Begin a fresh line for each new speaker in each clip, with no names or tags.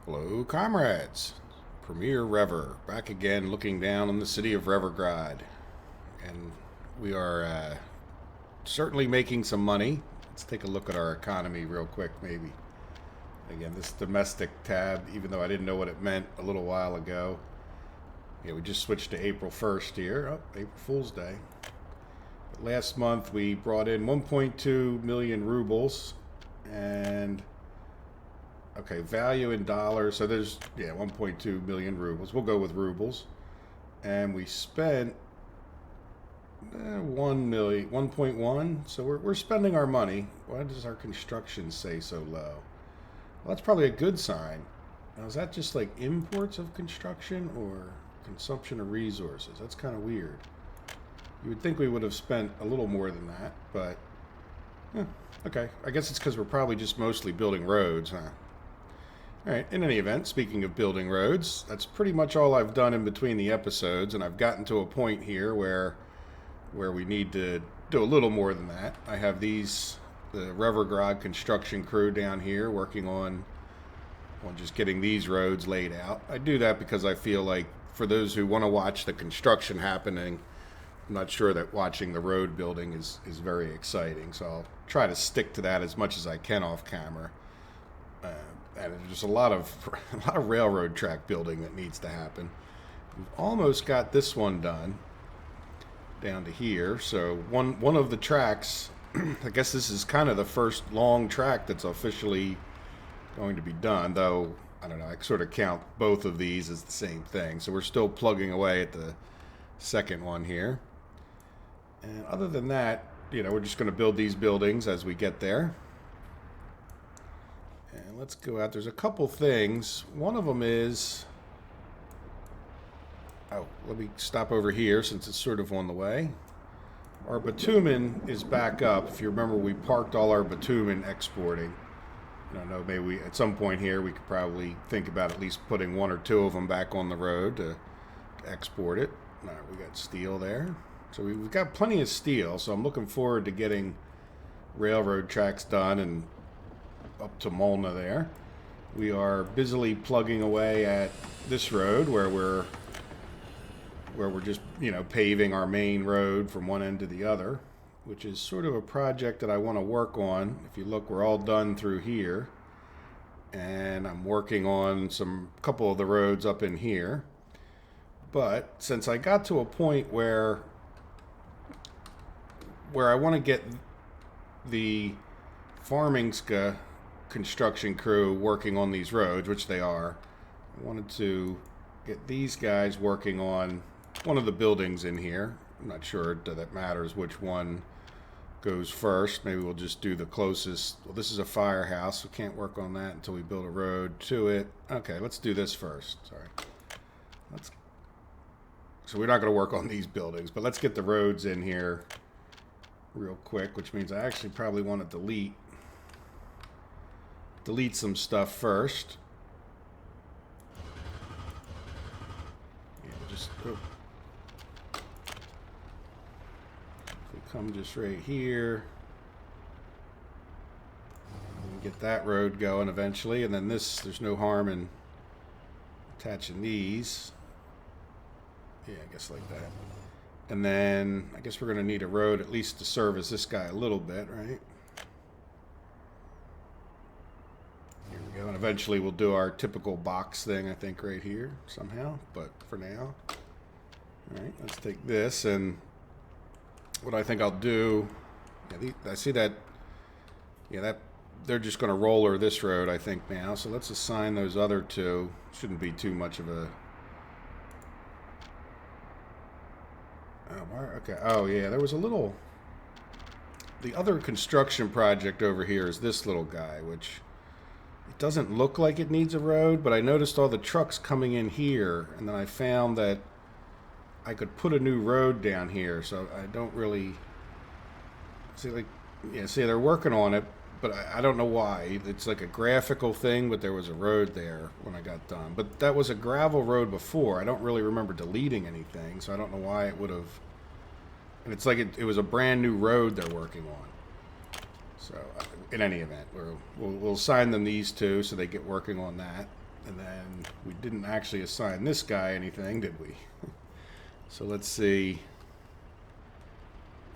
Hello, comrades. Premier Rever, back again looking down on the city of Revergrad. And we are certainly making some money. Let's take a look at our economy real quick, maybe. Again, this domestic tab, even though I didn't know what it meant a little while ago. Yeah, we just switched to April 1st here. Oh, April Fool's Day. But last month we brought in 1.2 million rubles and okay, value in dollars. So there's 1.2 million rubles. We'll go with rubles. And we spent 1.1. So we're spending our money. Why does our construction say so low? Well, that's probably a good sign. Now, is that just like imports of construction or consumption of resources? That's kind of weird. You would think we would have spent a little more than that, but okay. I guess it's because we're probably just mostly building roads, huh? All right, in any event, speaking of building roads, that's pretty much all I've done in between the episodes, and I've gotten to a point here where we need to do a little more than that. I have the Revergrad construction crew down here working on just getting these roads laid out. I do that because I feel like for those who want to watch the construction happening, I'm not sure that watching the road building is very exciting, so I'll try to stick to that as much as I can off camera. And there's a lot of railroad track building that needs to happen. We've almost got this one done down to here. So one of the tracks, I guess this is kind of the first long track that's officially going to be done, though I don't know, I sort of count both of these as the same thing. So we're still plugging away at the second one here. And other than that, we're just going to build these buildings as we get there. And let's go out. There's a couple things. One of them is... Oh, let me stop over here since it's sort of on the way. Our bitumen is back up. If you remember, we parked all our bitumen exporting. I don't know, maybe at some point here we could probably think about at least putting one or two of them back on the road to export it. All right, we got steel there. So we've got plenty of steel, so I'm looking forward to getting railroad tracks done and up to Molna there. We are busily plugging away at this road where we're just, paving our main road from one end to the other, which is sort of a project that I want to work on. If you look, we're all done through here, and I'm working on a couple of the roads up in here. But since I got to a point where I want to get the Farmingska construction crew working on these roads, which they are, I wanted to get these guys working on one of the buildings in here. I'm not sure that it matters which one goes first. Maybe we'll just do the closest. Well, this is a firehouse. We can't work on that until we build a road to it. Okay, let's do this first. Sorry. So we're not going to work on these buildings, but let's get the roads in here real quick, which means I actually probably want to delete some stuff first. Yeah, if we come just right here, and get that road going eventually, and then there's no harm in attaching these. Yeah, I guess like that. And then I guess we're going to need a road at least to service this guy a little bit, right? Here we go. And eventually we'll do our typical box thing, I think, right here somehow. But for now, all right, let's take this. And what I think I'll do, I see that, they're just going to roller this road, I think, now. So let's assign those other two. Shouldn't be too much of a... Okay. Oh, yeah. There was a little... The other construction project over here is this little guy, which it doesn't look like it needs a road, but I noticed all the trucks coming in here, and then I found that I could put a new road down here, so I don't really... See, they're working on it, but I don't know why. It's like a graphical thing, but there was a road there when I got done. But that was a gravel road before. I don't really remember deleting anything, so I don't know why it would have... And it's like it was a brand new road they're working on. So in any event, we'll assign them these two so they get working on that. And then we didn't actually assign this guy anything, did we? So let's see.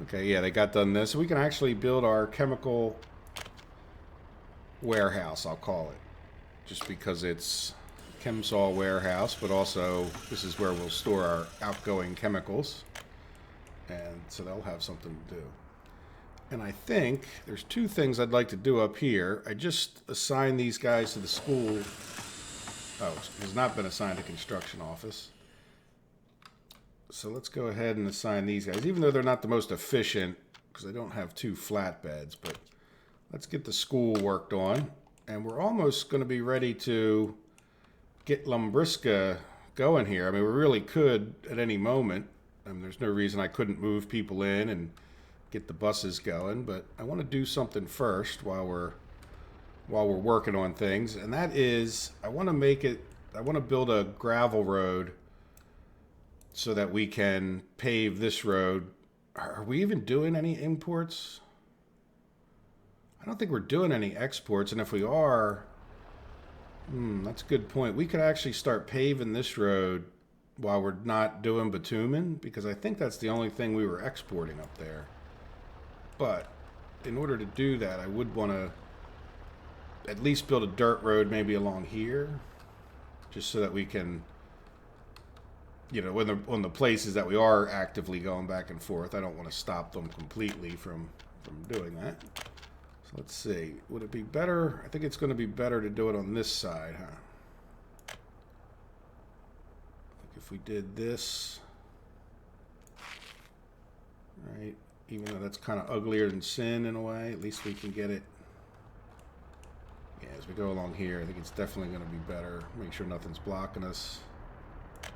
Okay, yeah, they got done this. We can actually build our chemical warehouse, I'll call it. Just because it's ChemSol warehouse, but also this is where we'll store our outgoing chemicals. And so they'll have something to do. And I think there's two things I'd like to do up here. I just assigned these guys to the school. Oh, it has not been assigned to construction office. So let's go ahead and assign these guys, even though they're not the most efficient, because I don't have two flatbeds, but let's get the school worked on. And we're almost going to be ready to get Lumbriska going here. I mean, we really could at any moment. I mean, there's no reason I couldn't move people in and get the buses going, but I want to do something first while we're working on things, and that is I want to build a gravel road so that we can pave this road. Are we even doing any imports? I don't think we're doing any exports, and if we are, that's a good point. We could actually start paving this road while we're not doing bitumen, because I think that's the only thing we were exporting up there. But in order to do that, I would want to at least build a dirt road maybe along here, just so that we can, you know, when the places that we are actively going back and forth, I don't want to stop them completely from doing that. So let's see, would it be better? I think it's going to be better to do it on this side, huh? Like if we did this, right? Even though that's kind of uglier than sin in a way, at least we can get it. Yeah, as we go along here, I think it's definitely going to be better. Make sure nothing's blocking us. Can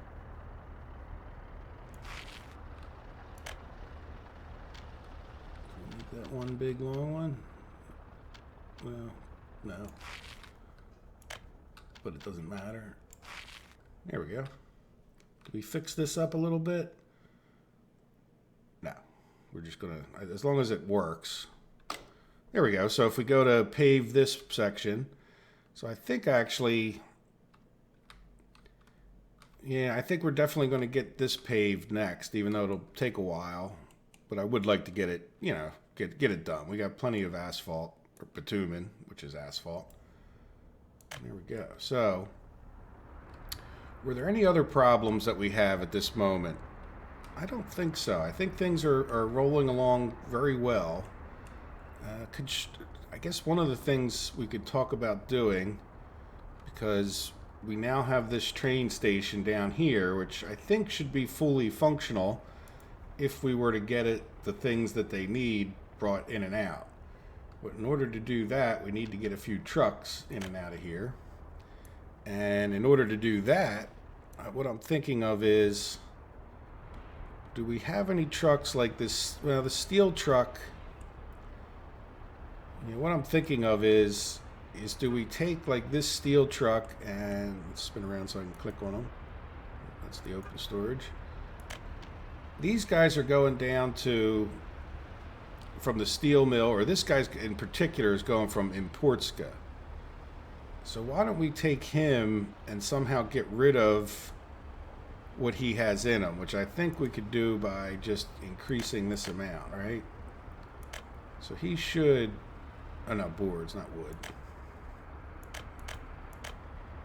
we make that one big long one? Well, no. But it doesn't matter. There we go. Did we fix this up a little bit? No. We're just going to, as long as it works. There we go. So if we go to pave this section, so I think actually, yeah, I think we're definitely going to get this paved next, even though it'll take a while. But I would like to get it, you know, get it done. We got plenty of asphalt, or bitumen, which is asphalt. There we go. So, were there any other problems that we have at this moment? I don't think so. I think things are rolling along very well. I guess one of the things we could talk about doing, because we now have this train station down here, which I think should be fully functional if we were to get it the things that they need brought in and out. But in order to do that, we need to get a few trucks in and out of here. And in order to do that, what I'm thinking of is, do we have any trucks like this? Well, the steel truck, you know, what I'm thinking of is do we take like this steel truck and spin around so I can click on them? That's the open storage. These guys are going down to, from the steel mill, or this guy in particular is going from Importska. So why don't we take him and somehow get rid of what he has in him, which I think we could do by just increasing this amount, right? So he should, oh no, boards, not wood.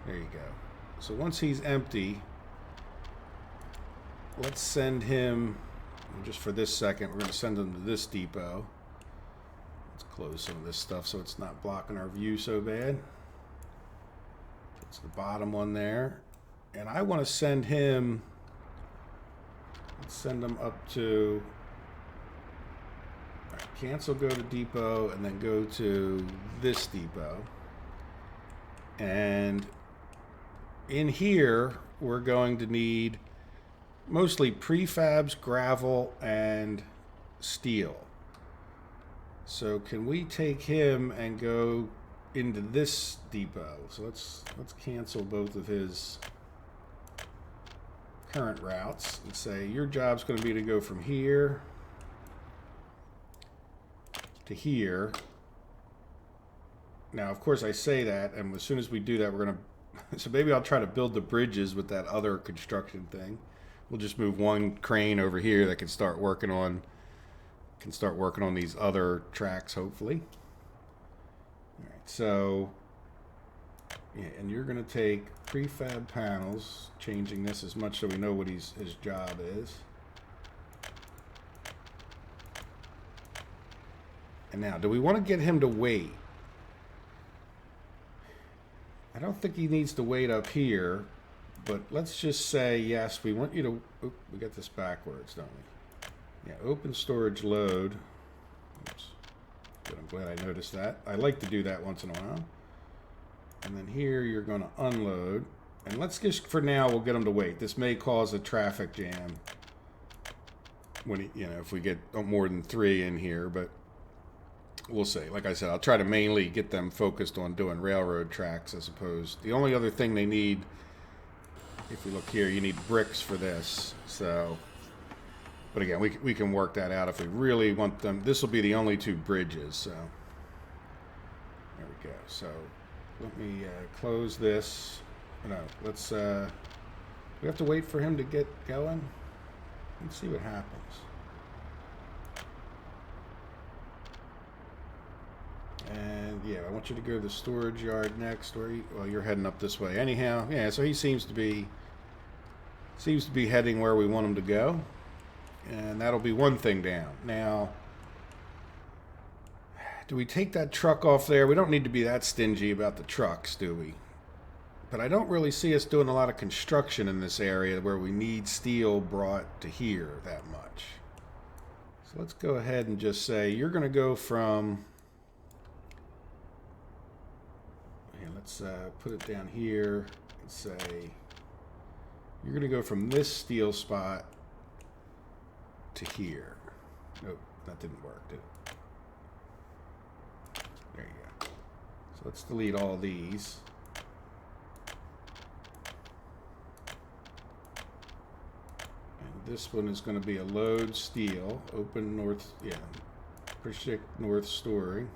There you go. So once he's empty, let's send him, just for this second, we're going to send him to this depot. Let's close some of this stuff so it's not blocking our view so bad. It's the bottom one there. And I want to send him, let's send him up to, all right, cancel, go to depot, and then go to this depot. And in here, we're going to need mostly prefabs, gravel, and steel. So can we take him and go into this depot? So let's cancel both of his current routes and say your job's going to be to go from here to here. Now, of course, I say that, and as soon as we do that, we're going to So maybe I'll try to build the bridges with that other construction thing. We'll just move one crane over here that can start working on these other tracks, hopefully. All right, so yeah, and you're going to take prefab panels, changing this as much so we know what his job is. And now, do we want to get him to wait? I don't think he needs to wait up here, but let's just say, yes, we want you to... Oop, we got this backwards, don't we? Yeah, open storage load. Oops. Good, I'm glad I noticed that. I like to do that once in a while. And then here you're going to unload. And let's just, for now, we'll get him to wait. This may cause a traffic jam when he, if we get more than 3 in here, but we'll see. Like I said, I'll try to mainly get them focused on doing railroad tracks as opposed. The only other thing they need, if we look here, you need bricks for this. So, but again, we can work that out if we really want them. This will be the only 2 bridges. So there we go. So let me close this. No, let's. We have to wait for him to get going. Let's see what happens. And yeah, I want you to go to the storage yard next, or well, you're heading up this way. Anyhow, yeah. So he seems to be heading where we want him to go, and that'll be one thing down. Now, do we take that truck off there? We don't need to be that stingy about the trucks, do we? But I don't really see us doing a lot of construction in this area where we need steel brought to here that much. So let's go ahead and just say you're going to go from. Let's put it down here and say you're going to go from this steel spot to here. Nope, that didn't work, did it? There you go. So let's delete all these. And this one is going to be a load steel, open north, yeah, predict north storage.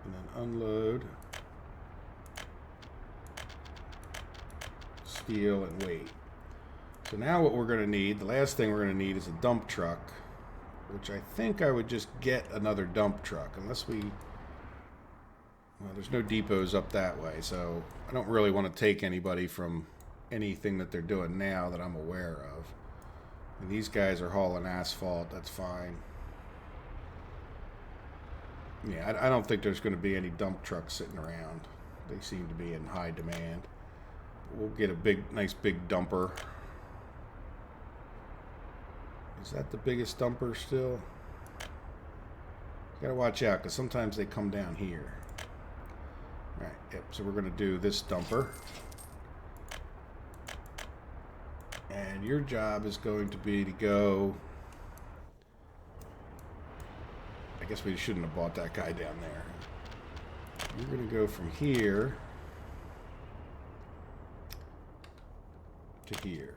And then unload, steel, and weight. So now what we're going to need, the last thing we're going to need is a dump truck, which I think I would just get another dump truck, unless we, well, there's no depots up that way, so I don't really want to take anybody from anything that they're doing now that I'm aware of. And these guys are hauling asphalt, that's fine. Yeah, I don't think there's going to be any dump trucks sitting around. They seem to be in high demand. We'll get a nice big dumper. Is that the biggest dumper still? Gotta watch out, because sometimes they come down here. Right, yep, so we're going to do this dumper. And your job is going to be to go... I guess we shouldn't have bought that guy down there. You're going to go from here to here.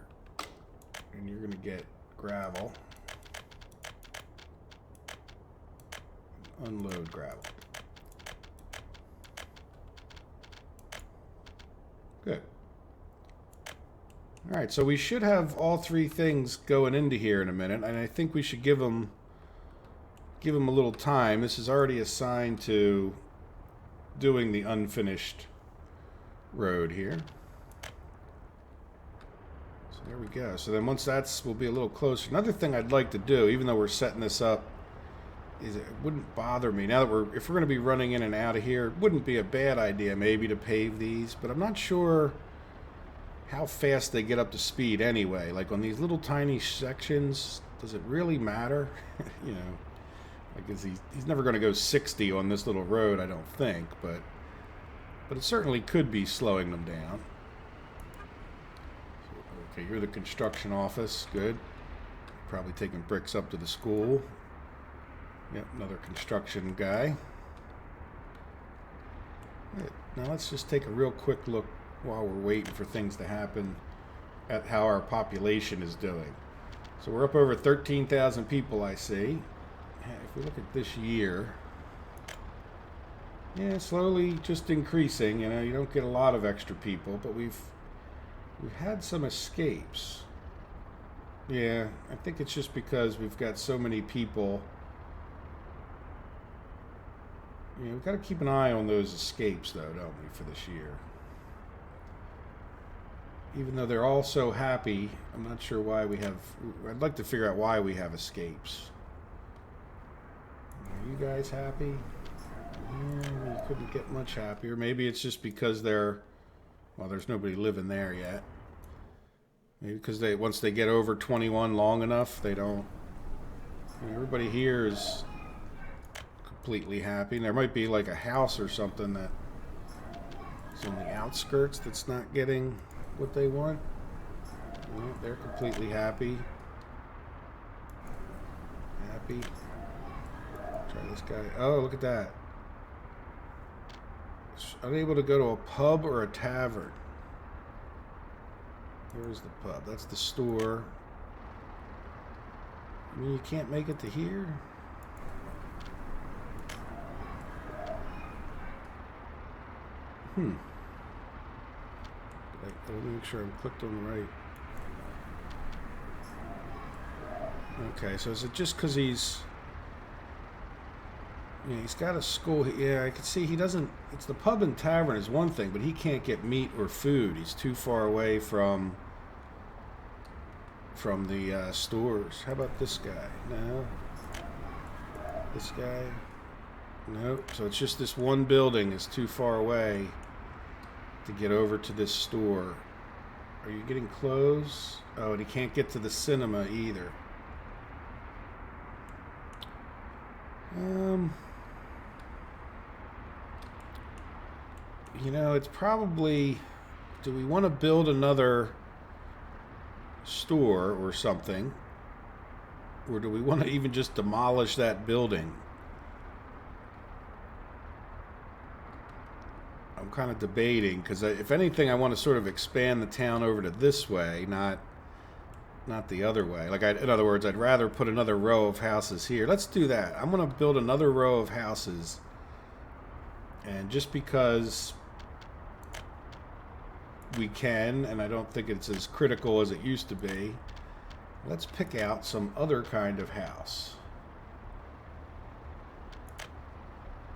And you're going to get gravel. Unload gravel. Good. All right, so we should have all 3 things going into here in a minute, and I think we should give them a little time. This is already assigned to doing the unfinished road here. So there we go. So then once we'll be a little closer. Another thing I'd like to do, even though we're setting this up, is it wouldn't bother me. Now that if we're going to be running in and out of here, it wouldn't be a bad idea maybe to pave these, but I'm not sure how fast they get up to speed anyway. Like on these little tiny sections, does it really matter? You know. Like he's never going to go 60 on this little road, I don't think, but it certainly could be slowing them down. Okay, you're the construction office, good. Probably taking bricks up to the school. Yep, another construction guy. Good. Now let's just take a real quick look while we're waiting for things to happen at how our population is doing. So we're up over 13,000 people, I see. If we look at this year, Yeah, slowly just increasing. You know, you don't get a lot of extra people, but we've had some escapes. Yeah, I think it's just because we've got so many people. Yeah, we've got to keep an eye on those escapes, though, don't we, for this year? Even though they're all so happy, I'm not sure why we have. I'd like to figure out why we have escapes. Are you guys happy? Yeah, you couldn't get much happier. Maybe it's just because they're. Well, there's nobody living there yet. Maybe because once they get over 21 long enough, they don't. Everybody here is completely happy. And there might be like a house or something that is on the outskirts that's not getting what they want. Yeah, they're completely happy. Happy. Try this guy. Oh, look at that. Unable to go to a pub or a tavern. Here's the pub. That's the store. I mean, you can't make it to here? Let me make sure I'm clicked on the right. Okay, so is it just because he's... Yeah, he's got a school. Yeah, I can see he doesn't... It's the pub and tavern is one thing, but he can't get meat or food. He's too far away from the stores. How about this guy? No. This guy? Nope. So it's just this one building is too far away to get over to this store. Are you getting close? Oh, and he can't get to the cinema either. You know, it's probably... Do we want to build another store or something? Or do we want to even just demolish that building? I'm kind of debating, because if anything, I want to sort of expand the town over to this way, not the other way. Like, in other words, I'd rather put another row of houses here. Let's do that. I'm going to build another row of houses. And just because we can, and I don't think it's as critical as it used to be, let's pick out some other kind of house.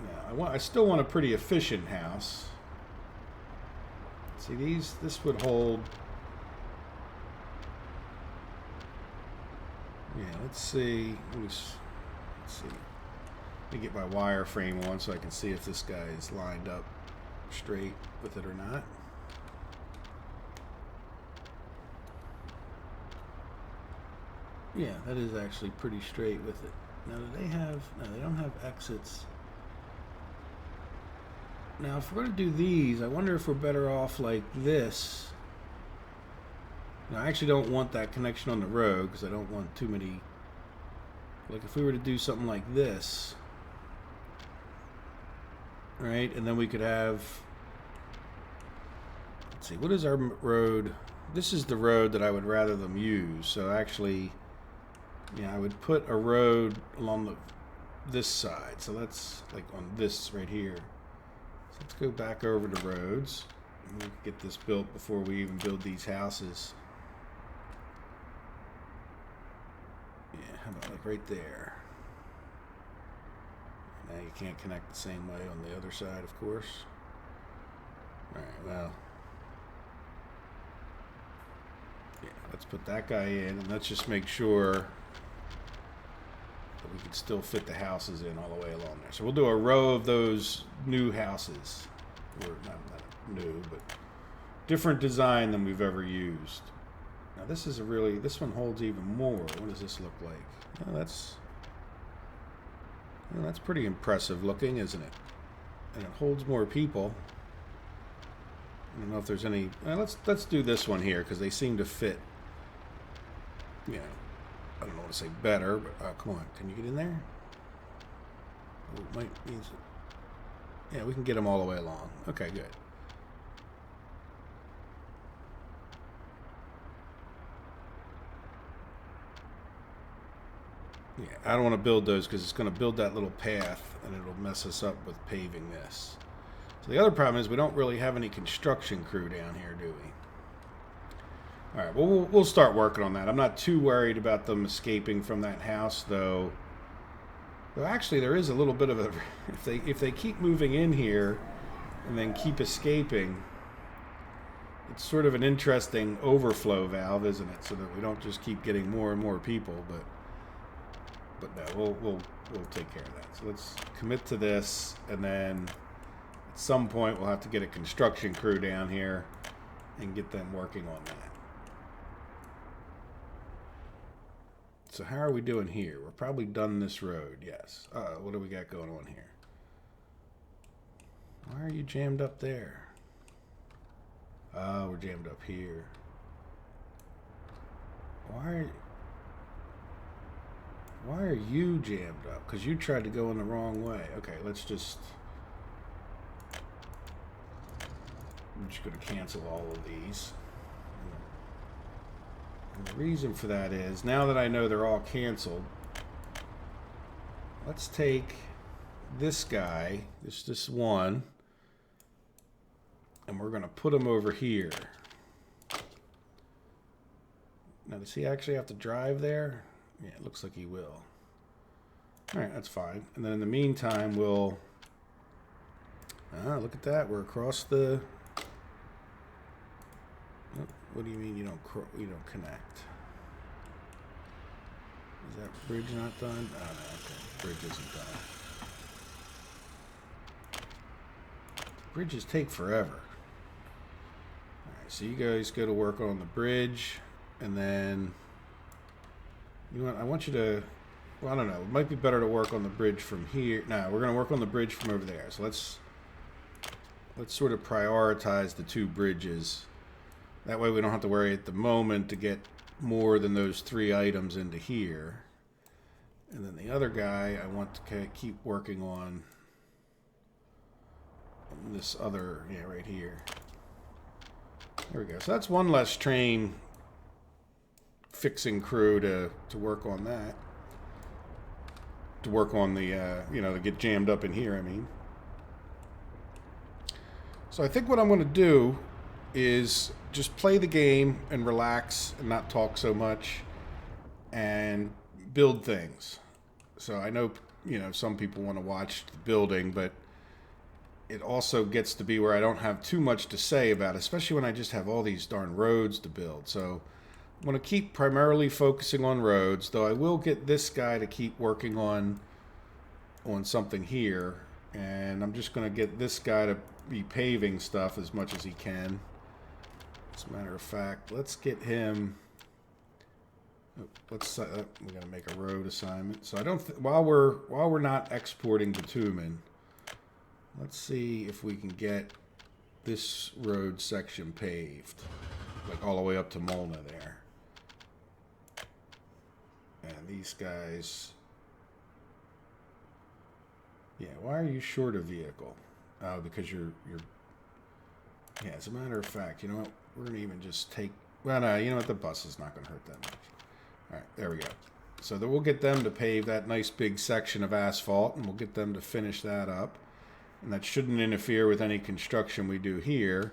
Now, I still want a pretty efficient house. See, this would hold... Yeah, let's see. Let's see. Let me get my wireframe on so I can see if this guy is lined up straight with it or not. Yeah, that is actually pretty straight with it. Now, do they have... No, they don't have exits. Now, if we're going to do these, I wonder if we're better off like this. Now, I actually don't want that connection on the road because I don't want too many... Like, if we were to do something like this, right, and then we could have... Let's see, what is our road? This is the road that I would rather them use. So, actually, yeah, I would put a road along this side. So, that's like on this right here. Let's go back over to roads. And we'll get this built before we even build these houses. Yeah, how about like right there? Now you can't connect the same way on the other side, of course. Alright, well. Yeah, let's put that guy in, and let's just make sure that we can still fit the houses in all the way along there. So we'll do a row of those new houses. Or not new, but different design than we've ever used. Now this is this one holds even more. What does this look like? Oh, that's pretty impressive looking, isn't it? And it holds more people. I don't know if there's any... let's do this one here, because they seem to fit, you know, I don't know what to say better, but come on, can you get in there? Oh, it might need... Yeah, we can get them all the way along. Okay, good. Yeah, I don't want to build those because it's going to build that little path and it'll mess us up with paving this. So the other problem is we don't really have any construction crew down here, do we? All right, well, we'll start working on that. I'm not too worried about them escaping from that house, though. Though actually, there is a little bit of a... If they keep moving in here and then keep escaping, it's sort of an interesting overflow valve, isn't it? So that we don't just keep getting more and more people, but no, we'll take care of that. So let's commit to this, and then at some point we'll have to get a construction crew down here and get them working on that. So how are we doing here? We're probably done this road, yes. What do we got going on here? Why are you jammed up there? We're jammed up here. Why are you jammed up? Because you tried to go in the wrong way. Okay, let's just... I'm just going to cancel all of these. And the reason for that is, now that I know they're all canceled, let's take this guy, this one, and we're going to put him over here. Now, does he actually have to drive there? Yeah, it looks like he will. All right, that's fine. And then in the meantime, we'll... look at that. We're across the... Oh, what do you mean you don't connect? Is that bridge not done? Oh, no, okay. Bridge isn't done. Bridges take forever. All right, so you guys go to work on the bridge, and then... You know what, I want you to, well, I don't know, it might be better to work on the bridge from here. No, we're going to work on the bridge from over there. So let's sort of prioritize the two bridges. That way we don't have to worry at the moment to get more than those 3 items into here. And then the other guy, I want to keep working on this other, yeah, right here. There we go. So that's one less train fixing crew to work on that. To work on the, to get jammed up in here, I mean. So I think what I'm going to do is just play the game and relax and not talk so much and build things. So I know, some people want to watch the building, but it also gets to be where I don't have too much to say about it, especially when I just have all these darn roads to build. So I'm going to keep primarily focusing on roads, though I will get this guy to keep working on something here. And I'm just going to get this guy to be paving stuff as much as he can. As a matter of fact, let's get him... we're going to make a road assignment. So I don't... while we're not exporting bitumen, let's see if we can get this road section paved. Like all the way up to Molna there. And these guys... Yeah, why are you short a vehicle? Oh, because you're... Yeah, as a matter of fact, you know what? We're going to even just take... Well, no, you know what? The bus is not going to hurt that much. All right, there we go. So then we'll get them to pave that nice big section of asphalt, and we'll get them to finish that up. And that shouldn't interfere with any construction we do here.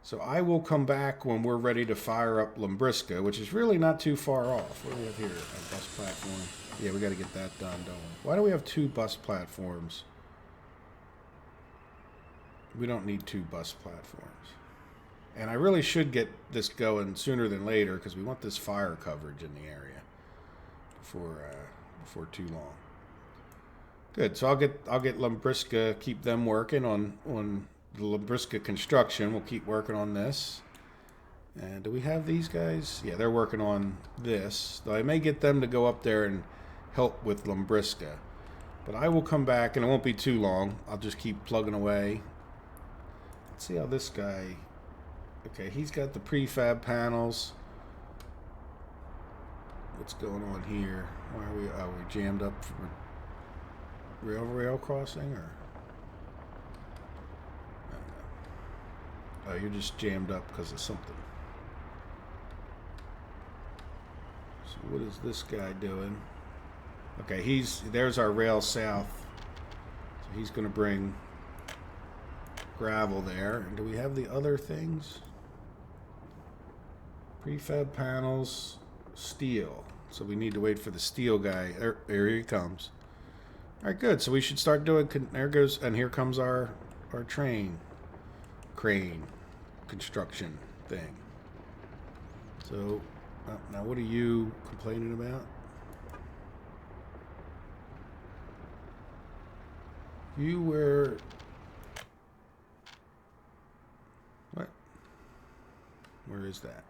So I will come back when we're ready to fire up Limbriska, which is really not too far off. What do we have here? A bus platform. Yeah, we got to get that done, don't we? Why do we have 2 bus platforms? We don't need 2 bus platforms. And I really should get this going sooner than later because we want this fire coverage in the area before too long. Good. So I'll get Limbriska, keep them working on the Limbriska construction. We'll keep working on this. And do we have these guys? Yeah, they're working on this. Though I may get them to go up there and help with Limbriska. But I will come back, and it won't be too long. I'll just keep plugging away. Let's see how this guy... Okay, he's got the prefab panels. What's going on here? Why are we... Oh, we're jammed up for rail crossing, or... I don't know. Oh, you're just jammed up because of something. So what is this guy doing? Okay, there's our rail south. So he's going to bring gravel there. And do we have the other things? Prefab panels, steel. So we need to wait for the steel guy. There he comes. All right, good. So we should start doing. There goes, and here comes our crane construction thing. So now, what are you complaining about? You were what? Where is that?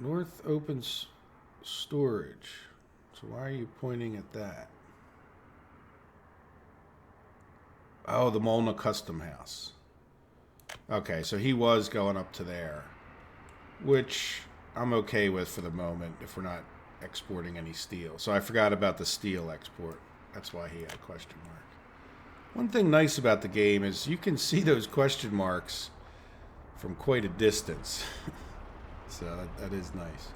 North opens storage. So why are you pointing at that? Oh, the Molna Custom House. Okay, so he was going up to there, which I'm okay with for the moment if we're not exporting any steel. So I forgot about the steel export. That's why he had a question mark. One thing nice about the game is you can see those question marks from quite a distance. So that is nice.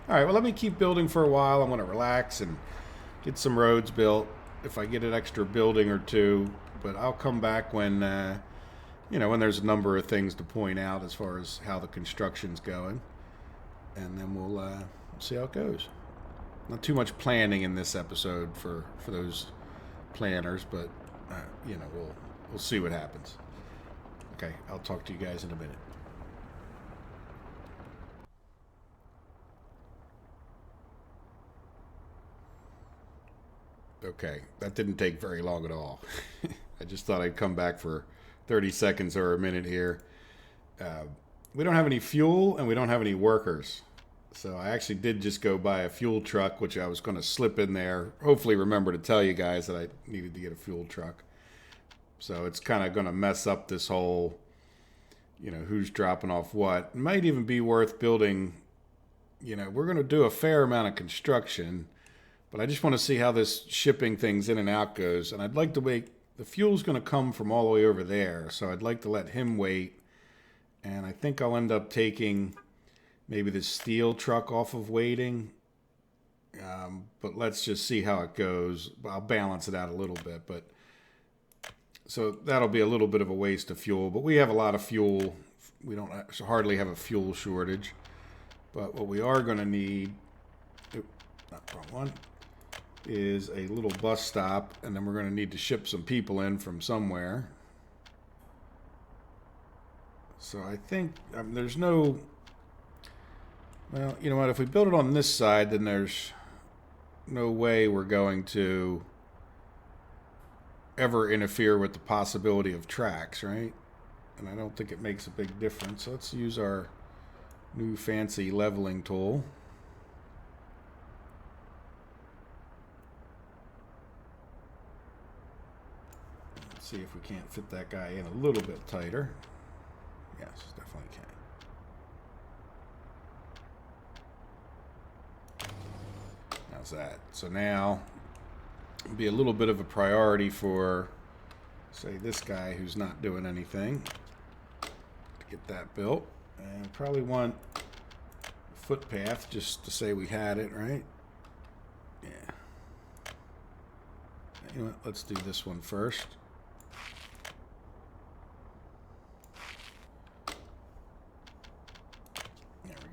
All right, well, let me keep building for a while. I'm going to relax and get some roads built if I get an extra building or two. But I'll come back when, when there's a number of things to point out as far as how the construction's going. And then we'll see how it goes. Not too much planning in this episode for those planners, but, we'll see what happens. Okay, I'll talk to you guys in a minute. Okay, that didn't take very long at all. I just thought I'd come back for 30 seconds or a minute here. We don't have any fuel and we don't have any workers. So I actually did just go buy a fuel truck, which I was going to slip in there. Hopefully remember to tell you guys that I needed to get a fuel truck. So it's kind of going to mess up this whole, who's dropping off what. It might even be worth building, we're going to do a fair amount of construction. But I just want to see how this shipping things in and out goes. And I'd like to wait. The fuel's going to come from all the way over there. So I'd like to let him wait. And I think I'll end up taking maybe the steel truck off of waiting. But let's just see how it goes. I'll balance it out a little bit. But so that'll be a little bit of a waste of fuel. But we have a lot of fuel. We don't hardly have a fuel shortage. But what we are going to need... not the wrong one. Is a little bus stop, and then we're going to need to ship some people in from somewhere. So I think there's no... Well, you know what? If we build it on this side, then there's no way we're going to ever interfere with the possibility of tracks, right? And I don't think it makes a big difference. So let's use our new fancy leveling tool. See if we can't fit that guy in a little bit tighter. Yes, definitely can. How's that? So now it'll be a little bit of a priority for, say, this guy who's not doing anything to get that built. And probably want a footpath just to say we had it, right? Yeah. You know what? Let's do this one first.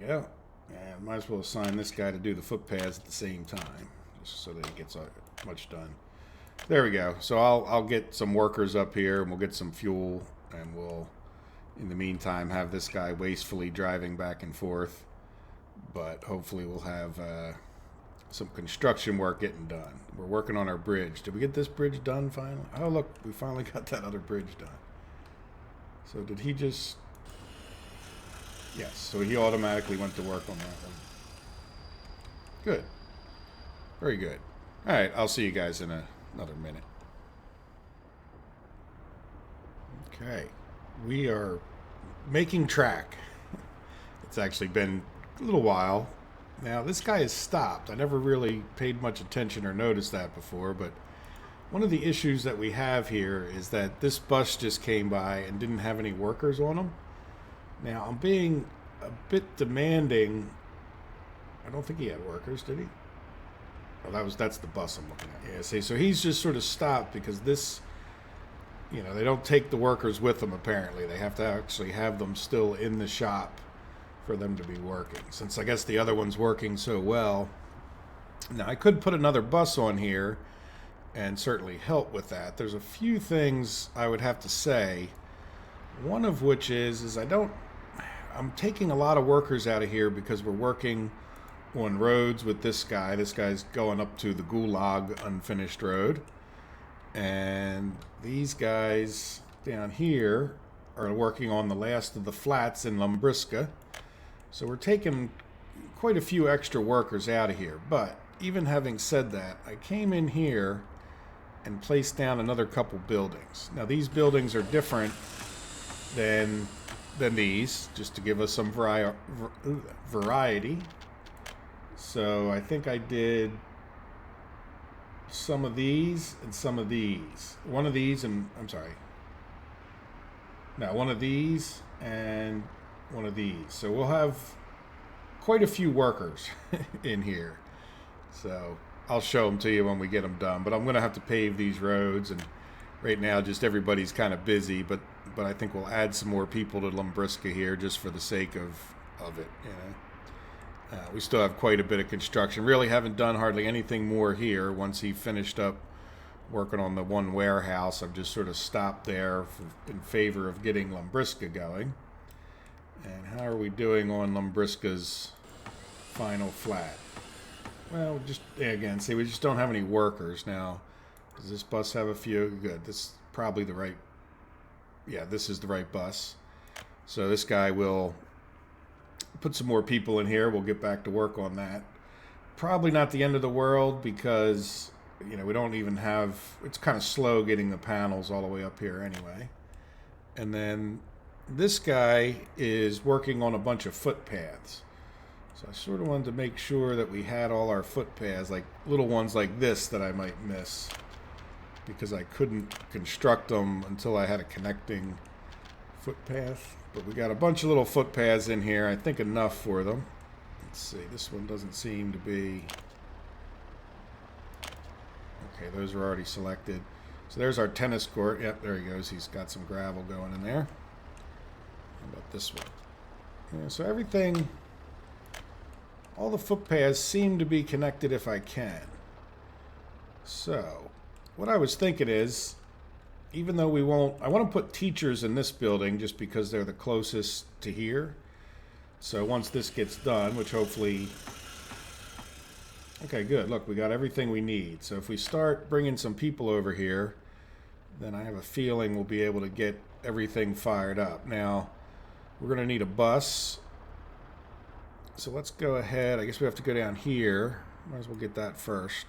Go. And might as well assign this guy to do the footpaths at the same time, just so that he gets much done. There we go. So I'll get some workers up here, and we'll get some fuel, and we'll, in the meantime, have this guy wastefully driving back and forth. But hopefully we'll have some construction work getting done. We're working on our bridge. Did we get this bridge done finally? Oh, look, we finally got that other bridge done. So did he just... Yes, so he automatically went to work on that one. Good. Very good. All right, I'll see you guys in another minute. Okay, we are making track. It's actually been a little while. Now, this guy has stopped. I never really paid much attention or noticed that before, but one of the issues that we have here is that this bus just came by and didn't have any workers on them. Now, I'm being a bit demanding. I don't think he had workers, did he? Oh, that's the bus I'm looking at. Yeah, see, so he's just sort of stopped because this, you know, they don't take the workers with them apparently. They have to actually have them still in the shop for them to be working. Since I guess the other one's working so well. Now, I could put another bus on here and certainly help with that. There's a few things I would have to say. One of which is I'm taking a lot of workers out of here because we're working on roads with this guy. This guy's going up to the Gulag unfinished road. And these guys down here are working on the last of the flats in Lumbriska. So we're taking quite a few extra workers out of here. But even having said that, I came in here and placed down another couple buildings. Now these buildings are different than these, just to give us some variety. So I think I did some of these and some of these. One of these and one of these and one of these. So we'll have quite a few workers in here. So I'll show them to you when we get them done. But I'm going to have to pave these roads, and right now just everybody's kind of busy. But I think we'll add some more people to Lumbriska here just for the sake of it. You know, we still have quite a bit of construction. Really haven't done hardly anything more here. Once he finished up working on the one warehouse, I've just sort of stopped there in favor of getting Lumbriska going. And how are we doing on Lumbriska's final flat? Well, just again, see, we just don't have any workers now. Does this bus have a few? Good. This is probably the right. Yeah, this is the right bus. So this guy will put some more people in here. We'll get back to work on that. Probably not the end of the world because, you know, we don't even have. It's kind of slow getting the panels all the way up here anyway. And then this guy is working on a bunch of footpaths. So I sort of wanted to make sure that we had all our footpaths, like little ones like this that I might miss, because I couldn't construct them until I had a connecting footpath. But we got a bunch of little footpaths in here, I think enough for them. Let's see, this one doesn't seem to be. Okay, those are already selected. So there's our tennis court. Yep, there he goes. He's got some gravel going in there. How about this one? Yeah, so everything, all the footpaths seem to be connected if I can. So what I was thinking is, even though I want to put teachers in this building just because they're the closest to here. So once this gets done, which hopefully, okay, good. Look, we got everything we need. So if we start bringing some people over here, then I have a feeling we'll be able to get everything fired up. Now, we're going to need a bus. So let's go ahead. I guess we have to go down here. Might as well get that first.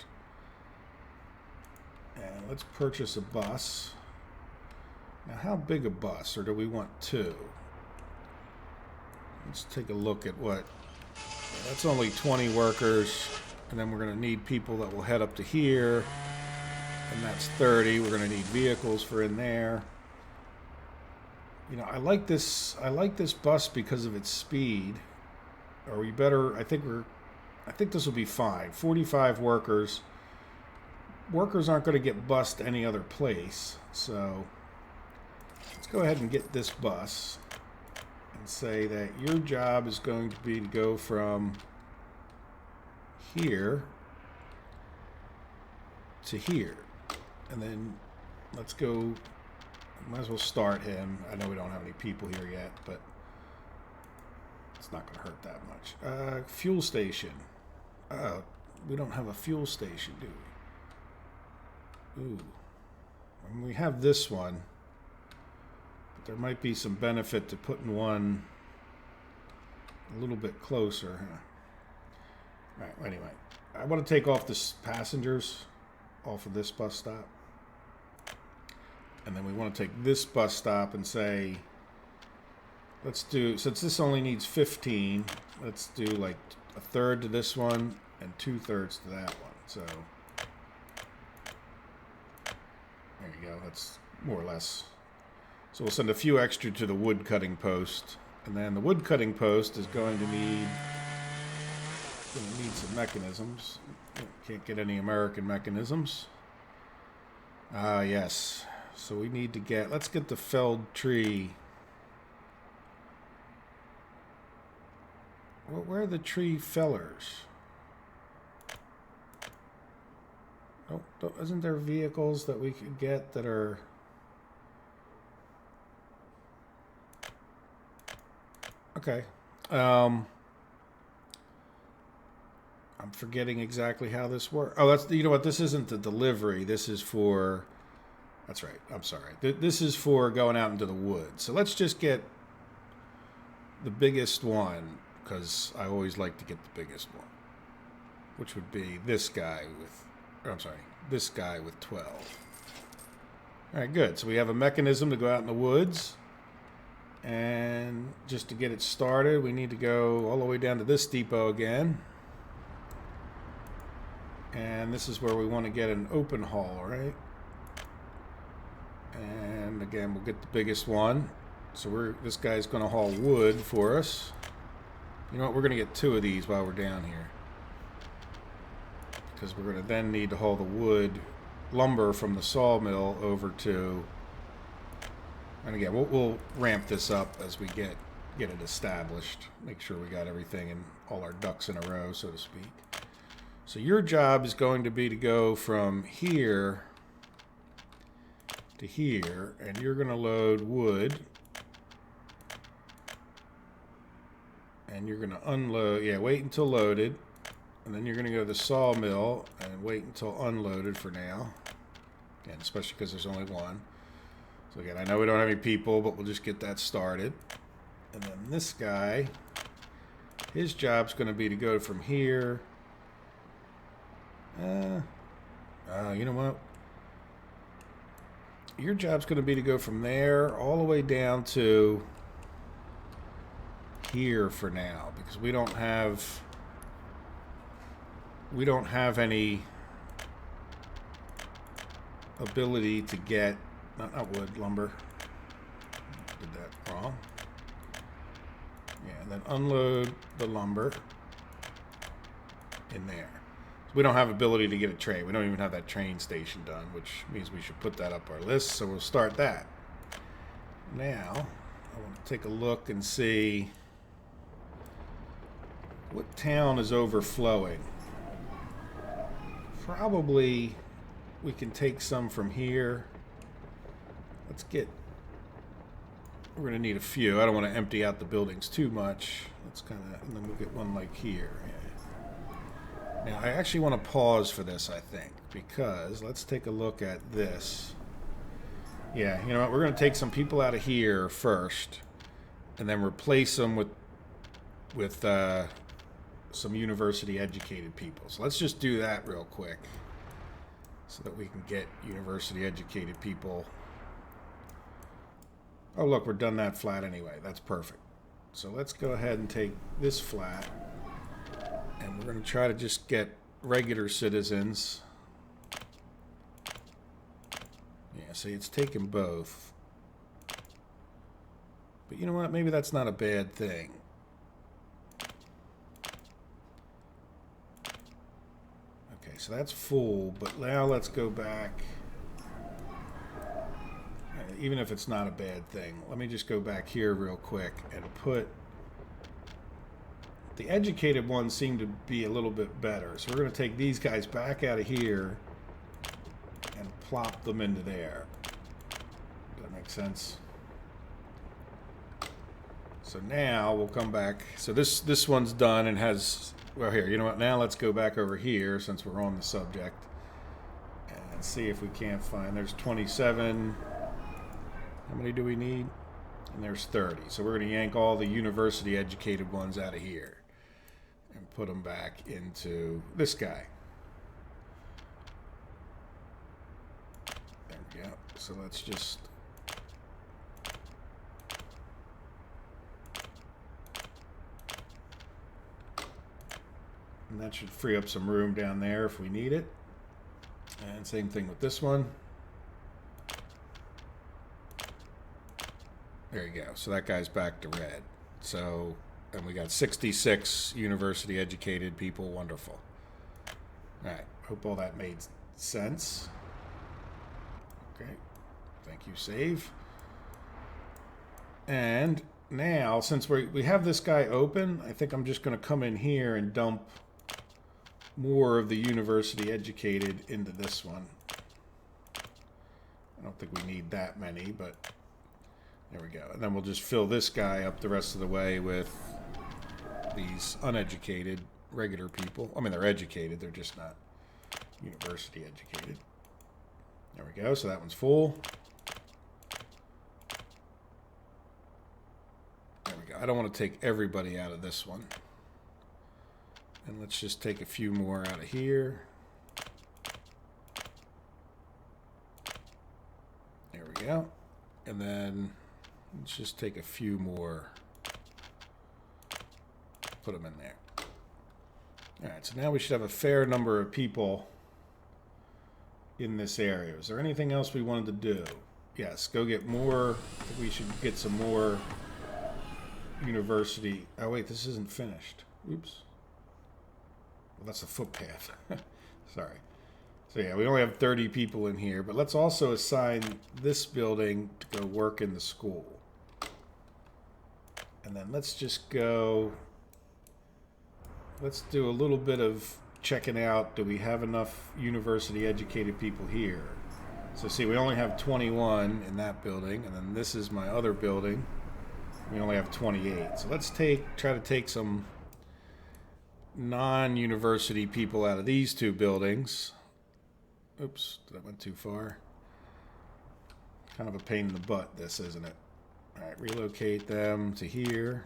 And let's purchase a bus. Now, how big a bus, or do we want two? Let's take a look at what. That's only 20 workers, and then we're going to need people that will head up to here, and that's 30. We're going to need vehicles for in there. You know, I like this bus because of its speed. Or we better, I think this will be fine. 45 workers. Workers aren't going to get bused any other place, so let's go ahead and get this bus and say that your job is going to be to go from here to here. And then let's go, might as well start him. I know we don't have any people here yet, but it's not going to hurt that much. Fuel station. We don't have a fuel station, do we? Ooh. And we have this one. But there might be some benefit to putting one a little bit closer. Huh? All right, anyway. I want to take off the passengers off of this bus stop. And then we want to take this bus stop and say, let's do, since this only needs 15, let's do like a third to this one and 2/3 to that one. So there you go. That's more or less. So we'll send a few extra to the wood cutting post, And then the wood cutting post is going to need some mechanisms. Can't get any American mechanisms. Ah, yes. So we need to get, let's get the felled tree. Well, where are the tree fellers? Oh, isn't there vehicles that we could get that are... Okay. I'm forgetting exactly how this works. Oh, that's, you know what? This isn't the delivery. This is for... That's right. I'm sorry. This is for going out into the woods. So let's just get the biggest one, because I always like to get the biggest one, which would be this guy with... I'm sorry, this guy with 12. All right, good. So we have a mechanism to go out in the woods. And just to get it started, we need to go all the way down to this depot again. And this is where we want to get an open haul, right? And again, we'll get the biggest one. So this guy's going to haul wood for us. You know what? We're going to get 2 of these while we're down here, because we're going to then need to haul the wood, lumber from the sawmill over to... And again, we'll ramp this up as we get it established. Make sure we got everything and all our ducks in a row, so to speak. So your job is going to be to go from here to here, and you're going to load wood. And you're going to unload, yeah, wait until loaded. And then you're going to go to the sawmill and wait until unloaded for now. Again, especially because there's only one. So again, I know we don't have any people, but we'll just get that started. And then this guy, his job's going to be to go from here. You know what? Your job's going to be to go from there all the way down to here for now, because we don't have any ability to get not wood, lumber. Did that wrong. Yeah, and then unload the lumber in there. So we don't have ability to get a train. We don't even have that train station done, which means we should put that up our list. So we'll start that. Now, I want to take a look and see what town is overflowing. Probably we can take some from here. Let's get... We're going to need a few. I don't want to empty out the buildings too much. Let's kind of... And then we'll get one like here. Yeah. Now, I actually want to pause for this, I think, because let's take a look at this. Yeah, you know what? We're going to take some people out of here first, and then replace them with some university-educated people. So let's just do that real quick, so that we can get university-educated people. Oh, look, we're done that flat anyway. That's perfect. So let's go ahead and take this flat, and we're going to try to just get regular citizens. Yeah, see, it's taken both. But you know what? Maybe that's not a bad thing. Okay, so that's full, but now let's go back. Even if it's not a bad thing, let me just go back here real quick and put... The educated ones seem to be a little bit better. So we're going to take these guys back out of here and plop them into there. Does that make sense? So now we'll come back. So this one's done and has... Well, here, you know what? Now let's go back over here since we're on the subject and see if we can't find... There's 27... How many do we need? And there's 30. So we're going to yank all the university-educated ones out of here and put them back into this guy. There we go. So let's just... And that should free up some room down there if we need it. And same thing with this one. There you go. So that guy's back to red. So, and we got 66 university educated people. Wonderful. All right. Hope all that made sense. Okay. Thank you, save. And now, since we have this guy open, I think I'm just going to come in here and dump more of the university educated into this one. I don't think we need that many, but there we go. And then we'll just fill this guy up the rest of the way with these uneducated regular people. I mean, they're educated, they're just not university educated. There we go. So that one's full. There we go. I don't want to take everybody out of this one. And let's just take a few more out of here. There we go. And then let's just take a few more. Put them in there. All right, so now we should have a fair number of people in this area. Is there anything else we wanted to do? Yes, go get more. I think we should get some more university. Oh, wait, this isn't finished. Oops. Well, that's a footpath. Sorry. So, yeah, we only have 30 people in here, but let's also assign this building to go work in the school. And then let's just go. Let's do a little bit of checking out. Do we have enough university educated people here? So see, we only have 21 in that building, and then this is my other building. We only have 28. So let's try to take some non-university people out of these two buildings. Oops, that went too far. Kind of a pain in the butt, this, isn't it? All right, relocate them to here.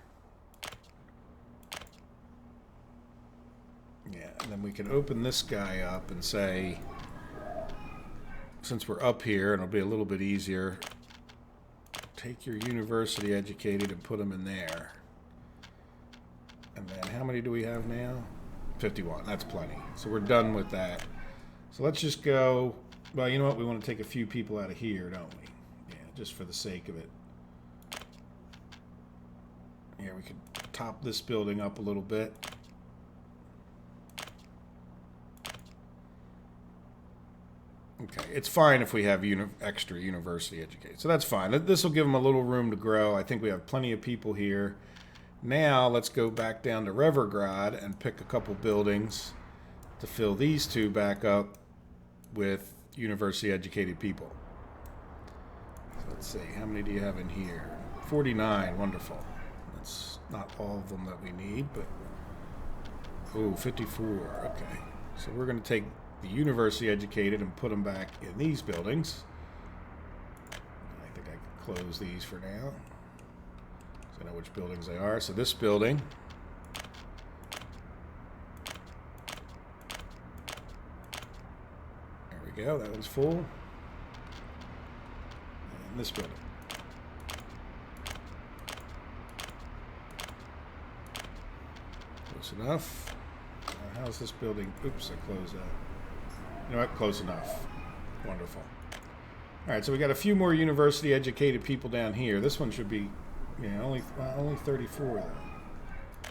Yeah, and then we can open this guy up and say, since we're up here, and it'll be a little bit easier, take your university educated and put them in there. And then how many do we have now? 51. That's plenty. So we're done with that. So let's just go. Well, you know what? We want to take a few people out of here, don't we? Yeah, just for the sake of it. Yeah, we could top this building up a little bit. Okay, it's fine if we have extra university educated. So that's fine. This will give them a little room to grow. I think we have plenty of people here. Now let's go back down to Revergrad and pick a couple buildings to fill these two back up with university educated people. So let's see, how many do you have in here? 49, wonderful. That's not all of them that we need, but oh, 54, okay. So we're going to take the university educated and put them back in these buildings. I think I can close these for now, so I know which buildings they are. So this building, there we go, that one's full. And this building. Close enough. How's this building? Oops, I closed that. You know what? Close enough. Wonderful. All right, so we got a few more university educated people down here. This one should be, yeah, only 34 though. It